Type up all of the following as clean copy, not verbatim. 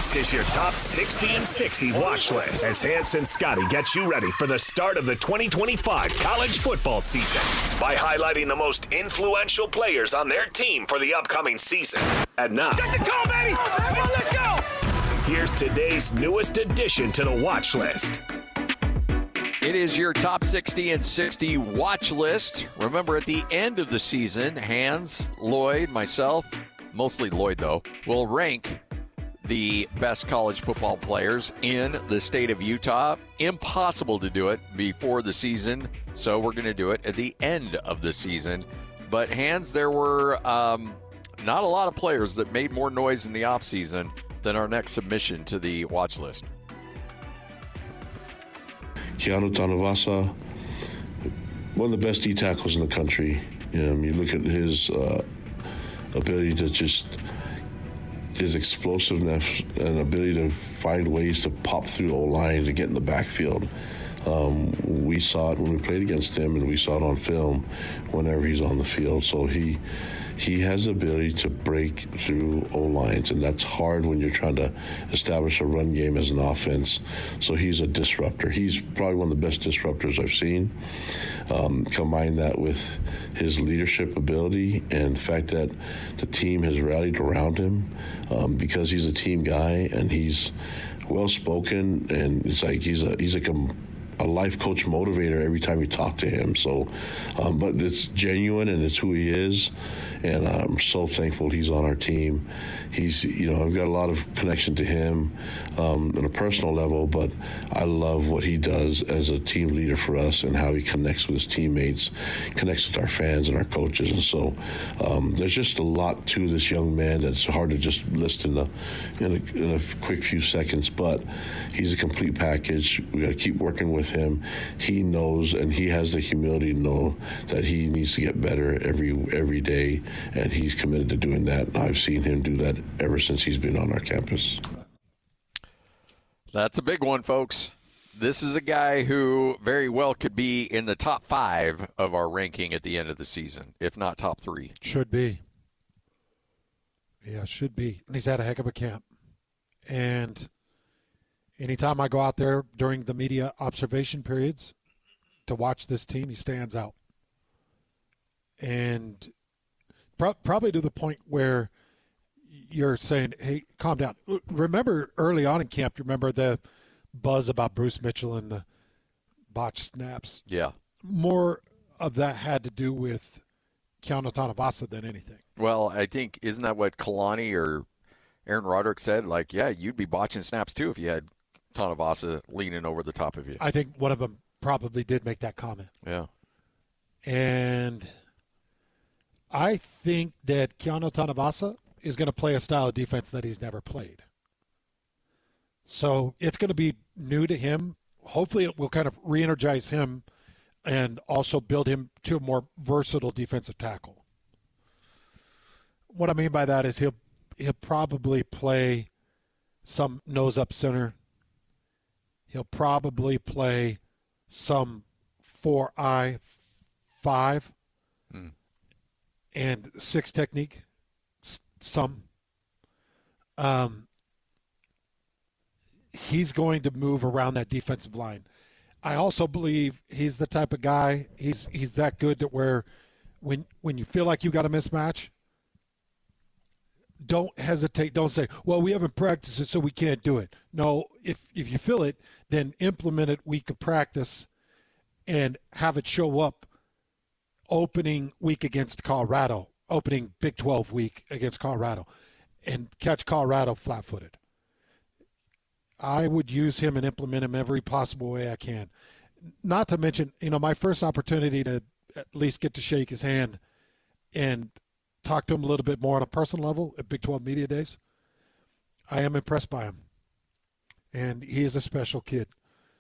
This is your top 60 and 60 watch list as Hans and Scotty get you ready for the start of the 2025 college football season by highlighting the most influential players on their team for the upcoming season. And now, get the call, baby! Come on, let's go! Here's today's newest addition to the watch list. It is your top 60 and 60 watch list. Remember, at the end of the season, Hans, Lloyd, myself, mostly Lloyd though, will rank the best college football players in the state of Utah. Impossible to do it before the season, so we're going to do it at the end of the season. But Hans, there were not a lot of players that made more noise in the offseason than our next submission to the watch list. Keanu Tanuvasa, one of the best D tackles in the country. You look at his ability to just his explosiveness and ability to find ways to pop through the line to get in the backfield. We saw it when we played against him, and we saw it on film whenever he's on the field. So he has the ability to break through O-lines, and that's hard when you're trying to establish a run game as an offense. So he's a disruptor. He's probably one of the best disruptors I've seen. Combine that with his leadership ability and the fact that the team has rallied around him because he's a team guy and he's well-spoken, and it's like he's like a life coach motivator every time you talk to him. So, but it's genuine and it's who he is. And I'm so thankful he's on our team. He's, I've got a lot of connection to him on a personal level, but I love what he does as a team leader for us and how he connects with his teammates, connects with our fans and our coaches. And so there's just a lot to this young man that's hard to just list in a quick few seconds, but he's a complete package. We got to keep working with him. He knows, and he has the humility to know that he needs to get better every day, and he's committed to doing that. I've seen him do that ever since he's been on our campus. That's a big one, folks. This is a guy who very well could be in the top 5 of our ranking at the end of the season, if not top 3. Should be. Yeah, should be. And he's had a heck of a camp. And anytime I go out there during the media observation periods to watch this team, he stands out. And probably to the point where you're saying, hey, calm down. Remember early on in camp, you remember the buzz about Bruce Mitchell and the botched snaps? Yeah. More of that had to do with Keanu Tanuvasa than anything. Well, I think, isn't that what Kalani or Aaron Roderick said? Like, yeah, you'd be botching snaps too if you had Tanuvasa leaning over the top of you. I think one of them probably did make that comment. Yeah. And I think that Keanu Tanuvasa is going to play a style of defense that he's never played. So it's going to be new to him. Hopefully it will kind of re-energize him and also build him to a more versatile defensive tackle. What I mean by that is he'll probably play some nose-up center. He'll probably play some 4-eye 5 and 6 technique, some. He's going to move around that defensive line. I also believe he's the type of guy, he's that good that where when you feel like you got a mismatch, don't hesitate. Don't say, well, we haven't practiced it, so we can't do it. No, if you feel it, then implement it week of practice and have it show up opening week against Colorado, opening Big 12 week against Colorado, and catch Colorado flat-footed. I would use him and implement him every possible way I can. Not to mention, my first opportunity to at least get to shake his hand and talk to him a little bit more on a personal level at Big 12 Media Days, I am impressed by him. And he is a special kid.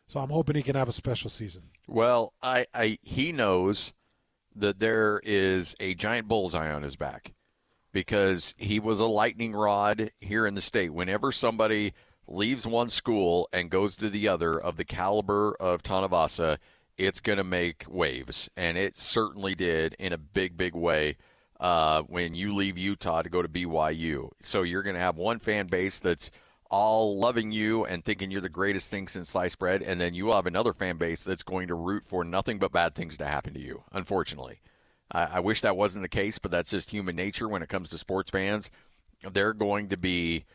So I'm hoping he can have a special season. Well, he knows that there is a giant bullseye on his back because he was a lightning rod here in the state. Whenever somebody leaves one school and goes to the other of the caliber of Tanuvasa, it's going to make waves. And it certainly did in a big, big way when you leave Utah to go to BYU. So you're going to have one fan base that's all loving you and thinking you're the greatest thing since sliced bread, and then you will have another fan base that's going to root for nothing but bad things to happen to you, unfortunately. I wish that wasn't the case, but that's just human nature when it comes to sports fans. They're going to be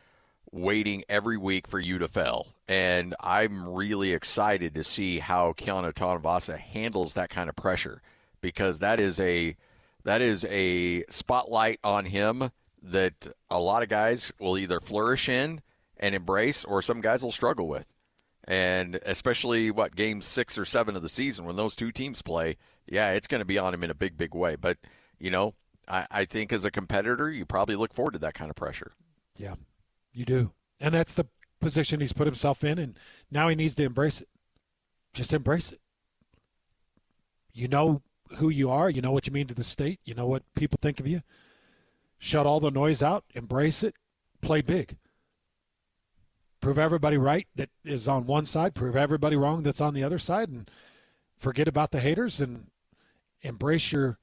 waiting every week for you to fail. And I'm really excited to see how Keanu Tanuvasa handles that kind of pressure, because that is a spotlight on him that a lot of guys will either flourish in and embrace, or some guys will struggle with. And especially, game 6 or 7 of the season, when those two teams play, yeah, it's going to be on him in a big, big way. But, I think as a competitor, you probably look forward to that kind of pressure. Yeah, you do. And that's the position he's put himself in, and now he needs to embrace it. Just embrace it. You know who you are. You know what you mean to the state. You know what people think of you. Shut all the noise out. Embrace it. Play big. Prove everybody right that is on one side. Prove everybody wrong that's on the other side. And forget about the haters and embrace your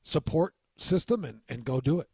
support system and go do it.